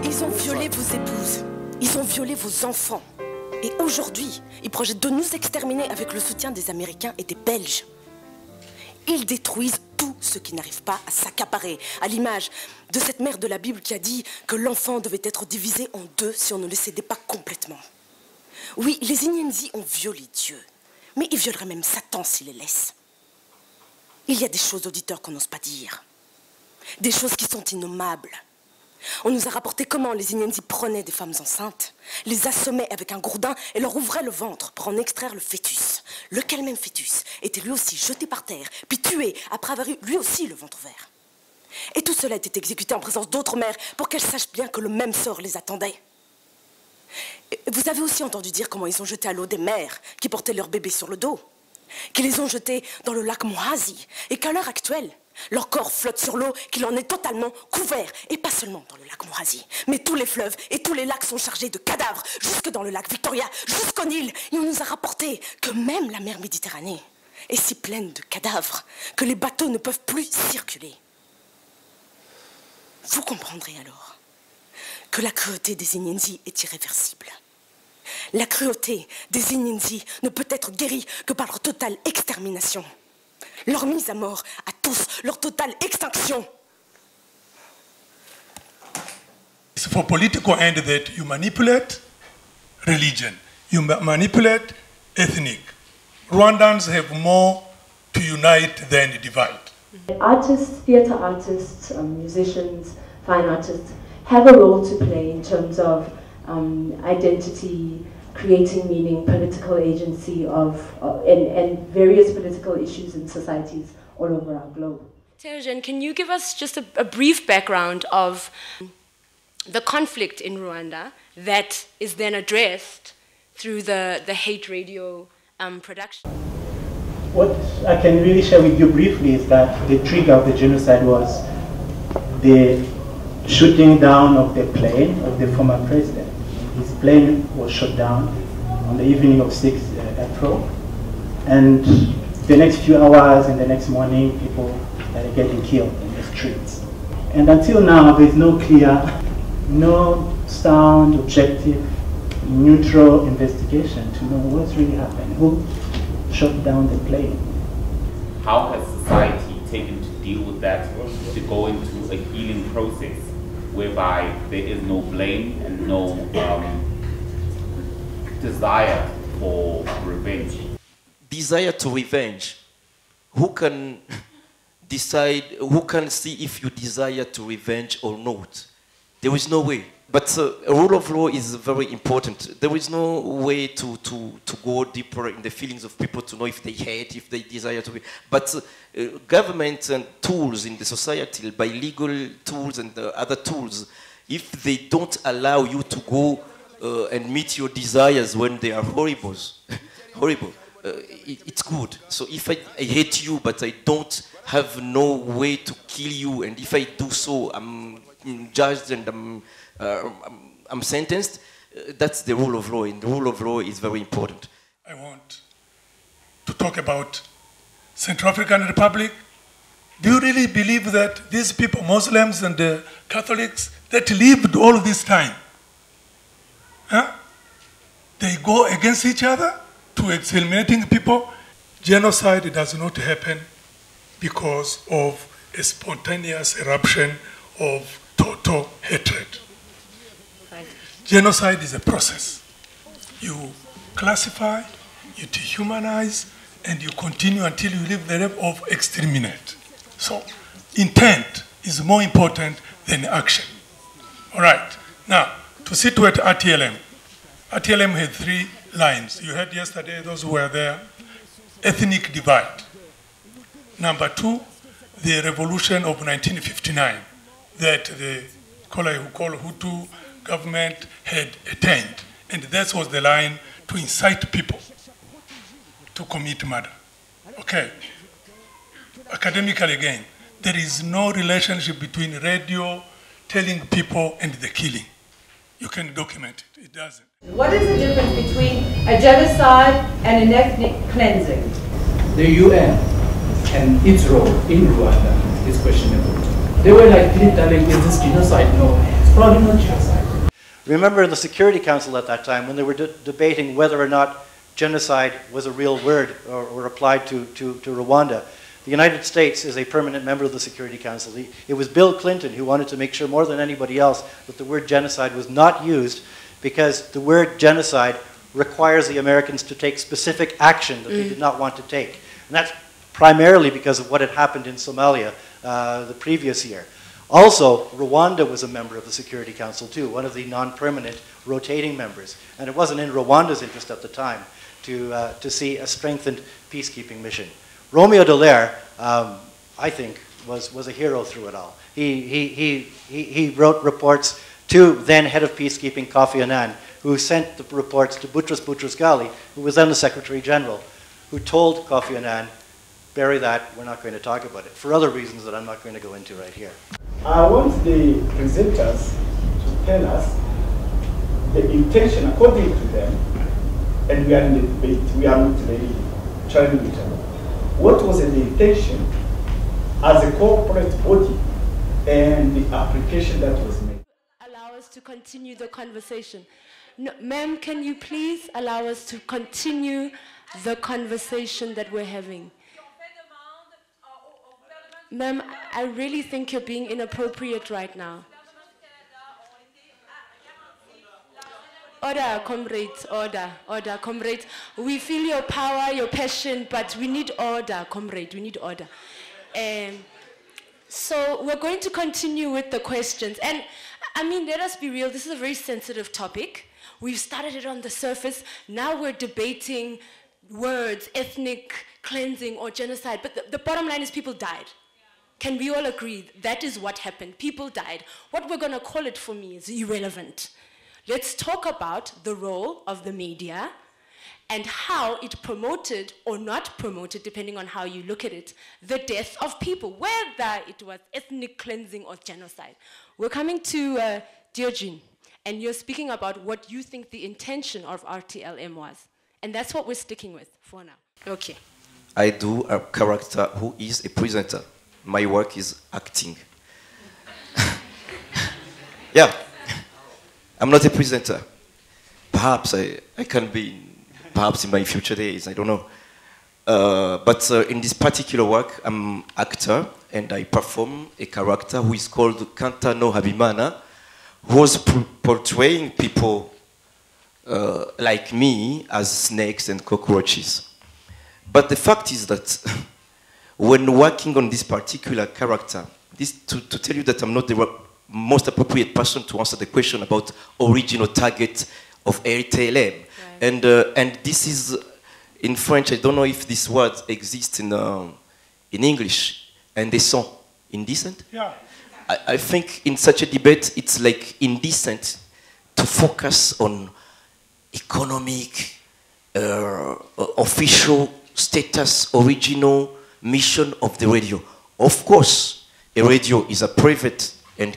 Ils ont violé vos épouses, ils ont violé vos enfants. Et aujourd'hui, ils projettent de nous exterminer avec le soutien des Américains et des Belges. Ils détruisent tout ce qui n'arrive pas à s'accaparer, à l'image de cette mère de la Bible qui a dit que l'enfant devait être divisé en deux si on ne le cédait pas complètement. Oui, les Inyendis ont violé Dieu, mais ils violeraient même Satan s'ils les laissent. Il y a des choses, auditeurs, qu'on n'ose pas dire. Des choses qui sont innommables. On nous a rapporté comment les Inyendis prenaient des femmes enceintes, les assommaient avec un gourdin et leur ouvraient le ventre pour en extraire le fœtus. Lequel même fœtus était lui aussi jeté par terre, puis tué après avoir eu lui aussi le ventre ouvert. Et tout cela était exécuté en présence d'autres mères pour qu'elles sachent bien que le même sort les attendait. Vous avez aussi entendu dire comment ils ont jeté à l'eau des mères qui portaient leurs bébés sur le dos, qu'ils les ont jetés dans le lac Mwazi et qu'à l'heure actuelle, leur corps flotte sur l'eau, qu'il en est totalement couvert. Et pas seulement dans le lac Mwazi, mais tous les fleuves et tous les lacs sont chargés de cadavres, jusque dans le lac Victoria, jusqu'au Nil. Et on nous a rapporté que même la mer Méditerranée est si pleine de cadavres que les bateaux ne peuvent plus circuler. Vous comprendrez alors que la cruauté des Inyendis est irréversible. La cruauté des Inyendis ne peut être guérie que par leur totale extermination. Leur mise à mort à tous, leur totale extinction. It's for political end that you manipulate religion, you manipulate ethnic. Rwandans have more to unite than divide. Artists, theatre artists, musicians, fine artists have a role to play in terms of identity, creating meaning, political agency and various political issues in societies all over our globe. Teogen, can you give us just a brief background of the conflict in Rwanda that is then addressed through the hate radio production? What I can really share with you briefly is that the trigger of the genocide was the shooting down of the plane of the former president. His plane was shot down on the evening of 6 April, and the next few hours and the next morning, people started getting killed in the streets. And until now, there's no clear, no sound, objective, neutral investigation to know what's really happened, who shot down the plane. How has society taken to deal with that, to go into a healing process whereby there is no blame and no desire for revenge? Desire to revenge. Who can decide, who can see if you desire to revenge or not? There is no way. But rule of law is very important. There is no way to go deeper in the feelings of people to know if they hate, if they desire to be. But government and tools in the society, by legal tools and other tools, if they don't allow you to go and meet your desires when they are horrible, it's good. So if I hate you, but I don't have no way to kill you, and if I do so, I'm judged and I'm sentenced, that's the rule of law, and the rule of law is very important. I want to talk about Central African Republic. Do you really believe that these people, Muslims and the Catholics, that lived all this time, they go against each other to exterminating people? Genocide does not happen because of a spontaneous eruption of total hatred. Genocide is a process. You classify, you dehumanize, and you continue until you reach the level of exterminate. So intent is more important than action. All right. Now, to situate RTLM. RTLM had 3 lines. You heard yesterday, those who were there, ethnic divide. Number 2, the revolution of 1959 that the Hutu government had attained. And that was the line to incite people to commit murder. Okay. Academically again, there is no relationship between radio telling people and the killing. You can document it. It doesn't. What is the difference between a genocide and an ethnic cleansing? The UN and its role in Rwanda is questionable. They were like telling, is this genocide? No. probably not genocide. Remember in the Security Council at that time, when they were debating whether or not genocide was a real word or applied to Rwanda, the United States is a permanent member of the Security Council. It was Bill Clinton who wanted to make sure more than anybody else that the word genocide was not used, because the word genocide requires the Americans to take specific action that they did not want to take. And that's primarily because of what had happened in Somalia the previous year. Also, Rwanda was a member of the Security Council too, one of the non-permanent rotating members. And it wasn't in Rwanda's interest at the time to see a strengthened peacekeeping mission. Romeo Dallaire, I think, was a hero through it all. He wrote reports to then head of peacekeeping Kofi Annan, who sent the reports to Boutros Boutros-Ghali, who was then the Secretary General, who told Kofi Annan, bury that, we're not going to talk about it, for other reasons that I'm not going to go into right here. I want the presenters to tell us the intention according to them, and we are in the debate, we are not really trying with them. What was the intention as a corporate body and the application that was made? Allow us to continue the conversation. No, ma'am, can you please allow us to continue the conversation that we're having? Ma'am, I really think you're being inappropriate right now. Order, comrades, order, comrades. We feel your power, your passion, but we need order, comrade, we need order. So we're going to continue with the questions. And I mean, let us be real, this is a very sensitive topic. We've started it on the surface. Now we're debating words, ethnic cleansing or genocide. But the bottom line is people died. Can we all agree that is what happened? People died. What we're going to call it for me is irrelevant. Let's talk about the role of the media and how it promoted or not promoted, depending on how you look at it, the death of people, whether it was ethnic cleansing or genocide. We're coming to Diogen, and you're speaking about what you think the intention of RTLM was. And that's what we're sticking with for now. Okay. I do a character who is a presenter. My work is acting. Yeah. I'm not a presenter. Perhaps I can be, perhaps in my future days, I don't know. But in this particular work, I'm an actor, and I perform a character who is called Kanta no Habimana, who was portraying people like me as snakes and cockroaches. But the fact is that when working on this particular character, to tell you that I'm not the most appropriate person to answer the question about original target of RTLM. Right. And this is, in French, I don't know if this word exists in English, indécent, indecent? Yeah. I think in such a debate, it's like indecent to focus on economic, official status, original mission of the radio. Of course, a radio is a private, and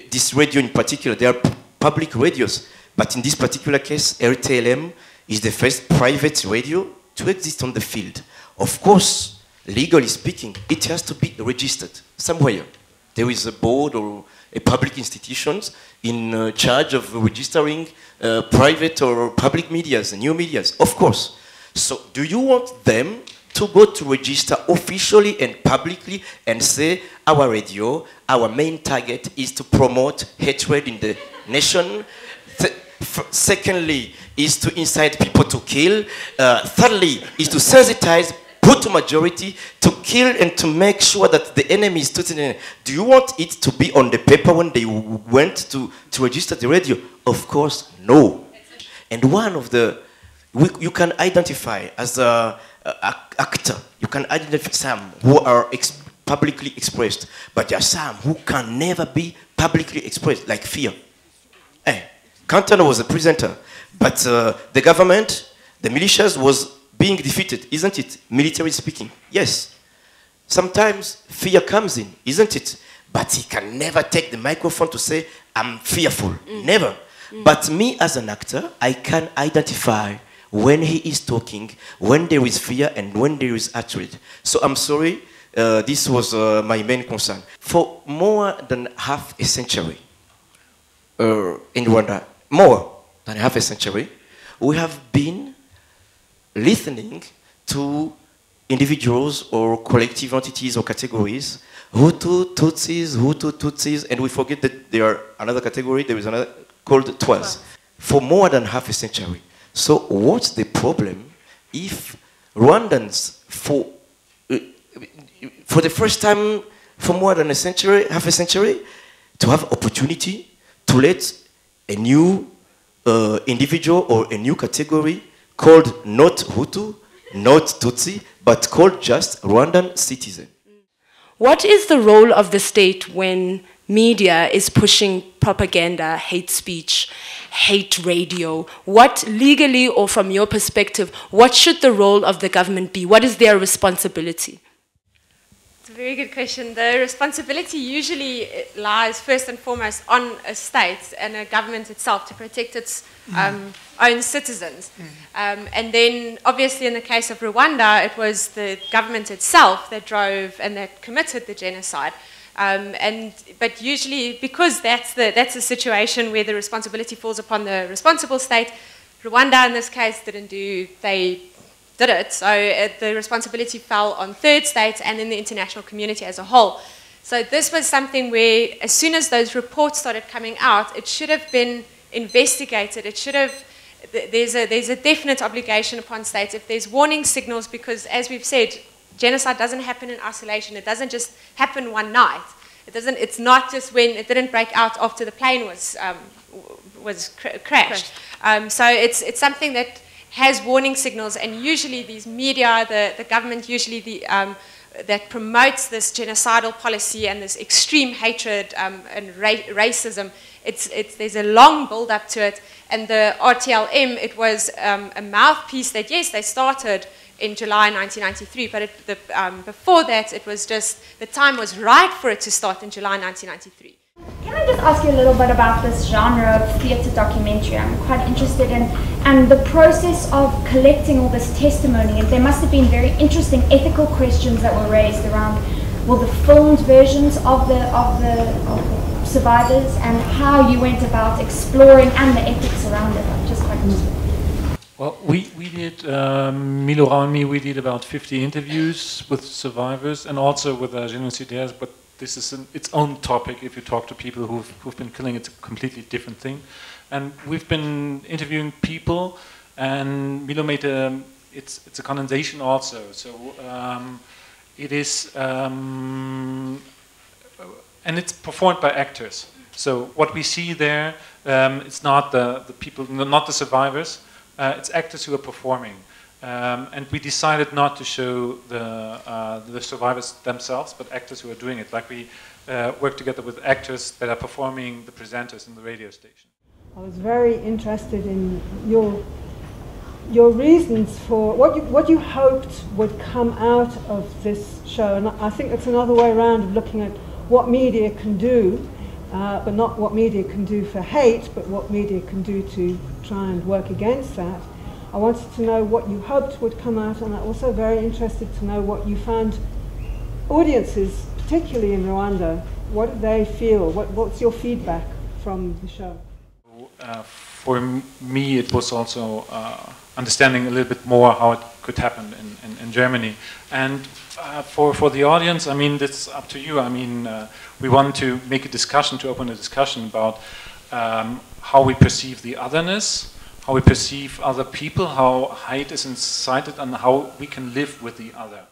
this radio in particular, they are public radios. But in this particular case, RTLM is the first private radio to exist on the field. Of course, legally speaking, it has to be registered somewhere. There is a board or a public institutions in charge of registering private or public medias and new medias, of course. So do you want them to go to register officially and publicly and say our radio, our main target is to promote hatred in the nation? Secondly, is to incite people to kill. Thirdly, is to sensitize, put to majority, to kill and to make sure that the enemy is totally. Do you want it to be on the paper when they went to register the radio? Of course, no. And one of the, you can identify as a actor, you can identify some who are publicly expressed, but there are some who can never be publicly expressed, like fear. Cantona was a presenter, but the government, the militias was being defeated, isn't it? Military speaking, yes. Sometimes fear comes in, isn't it? But he can never take the microphone to say, I'm fearful, never. But me as an actor, I can identify when he is talking, when there is fear and when there is hatred. So I'm sorry, this was my main concern. For more than half a century, in Rwanda, more than half a century, we have been listening to individuals or collective entities or categories, Hutu, Tutsis, and we forget that there are another category, there is another called Twas, for more than half a century. So what's the problem if Rwandans, for the first time for more than a century, half a century, to have opportunity to let a new individual or a new category called not Hutu, not Tutsi, but called just Rwandan citizen. What is the role of the state when media is pushing propaganda, hate speech, hate radio? What legally, or from your perspective, what should the role of the government be? What is their responsibility? It's a very good question. The responsibility usually lies first and foremost on a state and a government itself to protect its own citizens. And then obviously in the case of Rwanda, it was the government itself that drove and that committed the genocide. But usually, because that's a situation where the responsibility falls upon the responsible state, Rwanda in this case they did it. So the responsibility fell on third states and then the international community as a whole. So this was something where, as soon as those reports started coming out, it should have been investigated. It should have. There's a definite obligation upon states if there's warning signals, because as we've said, genocide doesn't happen in isolation. It doesn't just happen one night. It's not just when it didn't break out after the plane was crashed. So it's something that has warning signals, and usually these media, the government usually that promotes this genocidal policy and this extreme hatred and racism. There's a long build up to it, and the RTLM, it was a mouthpiece that, yes, they started in July 1993, but before that, it was just, the time was right for it to start in July 1993. Can I just ask you a little bit about this genre of theatre documentary? I'm quite interested in, and the process of collecting all this testimony. And there must have been very interesting ethical questions that were raised around, well, the filmed versions of the survivors and how you went about exploring and the ethics around it. I'm just quite interested. Well, we did, Milo and me, we did about 50 interviews with survivors and also with genocidaires, but this is its own topic. If you talk to people who've been killing, it's a completely different thing. And we've been interviewing people, and Milo made it's a condensation also. So it is, and it's performed by actors. So what we see there, it's not the people, not the survivors. It's actors who are performing. And we decided not to show the survivors themselves, but actors who are doing it. Like we work together with actors that are performing the presenters in the radio station. I was very interested in your reasons for what you hoped would come out of this show. And I think it's another way around of looking at what media can do, but not what media can do for hate, but what media can do to try and work against that. I wanted to know what you hoped would come out, and I'm also very interested to know what you found audiences, particularly in Rwanda, what do they feel? What's your feedback from the show? For me, it was also understanding a little bit more how it could happen in Germany. And for the audience, I mean, that's up to you. I mean, we want to make a discussion, to open a discussion about how we perceive the otherness, how we perceive other people, how hate is incited, and how we can live with the other.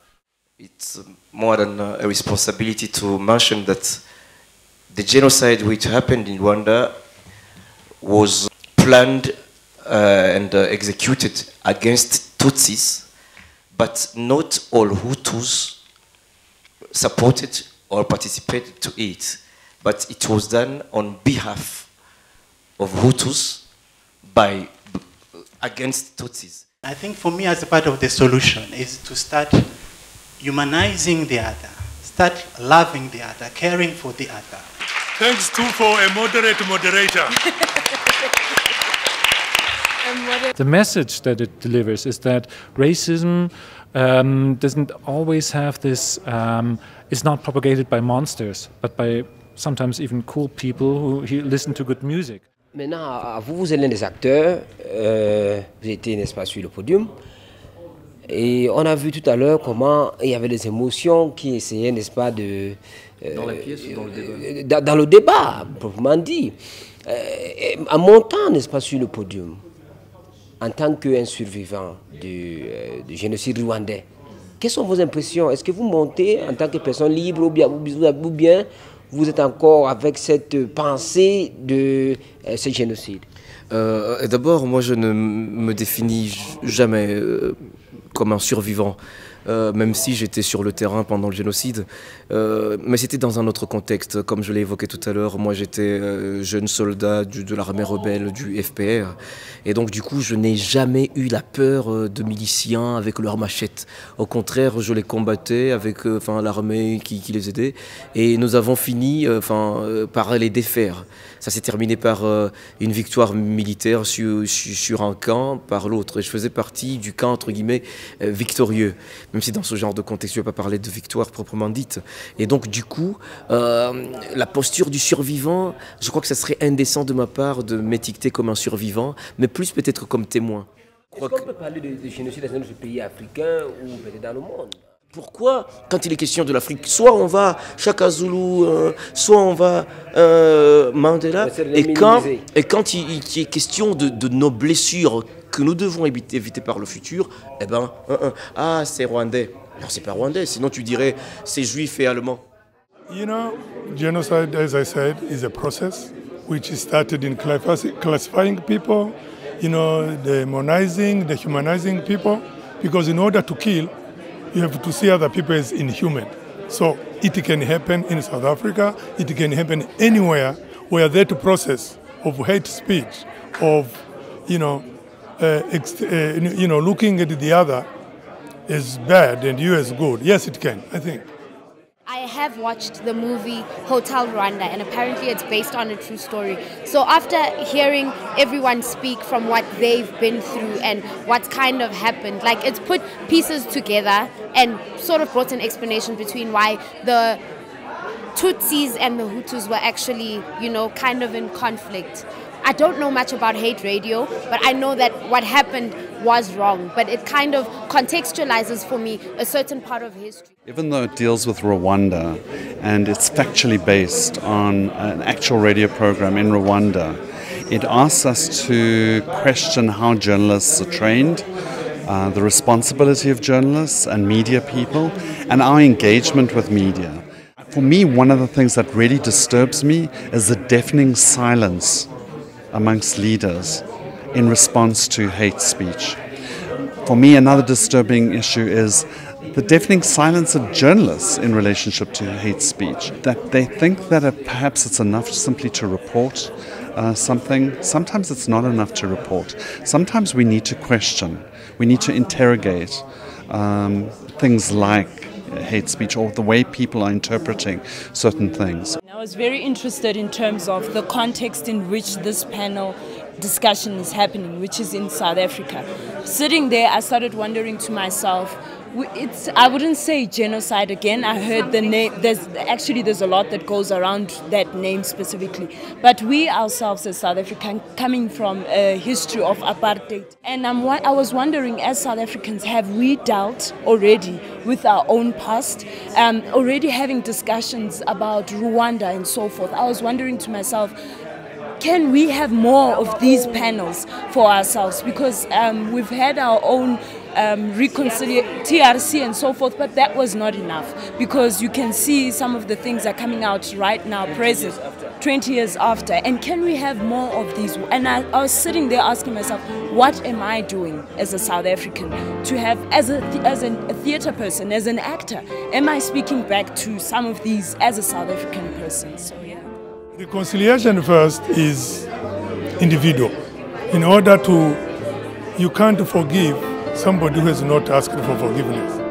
It's more than a responsibility to mention that the genocide which happened in Rwanda was planned and executed against Tutsis, but not all Hutus supported or participated to it. But it was done on behalf of Hutus against Tutsis. I think for me, as a part of the solution, is to start humanizing the other, start loving the other, caring for the other. Thanks too for a moderate moderator. The message that it delivers is that racism doesn't always have this, is not propagated by monsters, but by sometimes even cool people who listen to good music. Maintenant, vous êtes l'un des acteurs, vous étiez, n'est-ce pas, sur le podium. Et on a vu tout à l'heure comment il y avait des émotions qui essayaient, n'est-ce pas, de... dans la pièce ou dans le débat? Dans le débat, proprement dit. En montant, n'est-ce pas, sur le podium, en tant qu'un survivant du génocide rwandais, quelles sont vos impressions? Est-ce que vous montez en tant que personne libre ou bien vous êtes encore avec cette pensée de ce génocide? D'abord, moi je ne me définis jamais comme un survivant. Même si j'étais sur le terrain pendant le génocide, mais c'était dans un autre contexte. Comme je l'ai évoqué tout à l'heure, moi j'étais jeune soldat de l'armée rebelle du FPR, et donc du coup je n'ai jamais eu la peur de miliciens avec leurs machettes. Au contraire, je les combattais avec l'armée qui les aidait, et nous avons fini par les défaire. Ça s'est terminé par une victoire militaire sur un camp par l'autre, et je faisais partie du camp entre guillemets victorieux. Même si dans ce genre de contexte, je ne vais pas parler de victoire proprement dite. Et donc, du coup, la posture du survivant, je crois que ça serait indécent de ma part de m'étiqueter comme un survivant, mais plus peut-être comme témoin. Est-ce qu'on peut parler de génocide dans notre pays africain ou peut-être dans le monde? Pourquoi, quand il est question de l'Afrique, soit on va Chaka Zulu, soit on va Mandela, et quand il est question de nos blessures que nous devons éviter par le futur, eh ben, c'est rwandais. Non, c'est pas rwandais, sinon tu dirais c'est juif et allemand. You know, genocide, as I said, is a process which started in classifying people, you know, demonizing, dehumanizing people, because in order to kill, you have to see other people as inhuman. So it can happen in South Africa, it can happen anywhere where that process of hate speech, of, looking at the other is bad and you as good. Yes, it can, I think. I have watched the movie Hotel Rwanda, and apparently it's based on a true story. So after hearing everyone speak from what they've been through and what's kind of happened, like it's put pieces together and sort of brought an explanation between why the Tutsis and the Hutus were actually, kind of in conflict. I don't know much about hate radio, but I know that what happened was wrong. But it kind of contextualizes for me a certain part of history. Even though it deals with Rwanda and it's factually based on an actual radio program in Rwanda, it asks us to question how journalists are trained, the responsibility of journalists and media people, and our engagement with media. For me, one of the things that really disturbs me is the deafening silence amongst leaders in response to hate speech. For me, another disturbing issue is the deafening silence of journalists in relationship to hate speech, that they think that perhaps it's enough simply to report something. Sometimes it's not enough to report. Sometimes we need to question, we need to interrogate things like hate speech or the way people are interpreting certain things. I was very interested in terms of the context in which this panel discussion is happening, which is in South Africa. Sitting there, I started wondering to myself, I wouldn't say genocide again. I heard the name. There's a lot that goes around that name specifically. But we ourselves as South Africans, coming from a history of apartheid, and I was wondering, as South Africans, have we dealt already with our own past, already having discussions about Rwanda and so forth? I was wondering to myself, can we have more of these panels for ourselves? Because we've had our own TRC and so forth, but that was not enough, because you can see some of the things are coming out right now, present, 20 years after. And can we have more of these? And I was sitting there asking myself, what am I doing as a South African to have, as a theatre person, as an actor? Am I speaking back to some of these as a South African person? So yeah. Reconciliation first is individual. In order to, you can't forgive somebody who has not asked for forgiveness.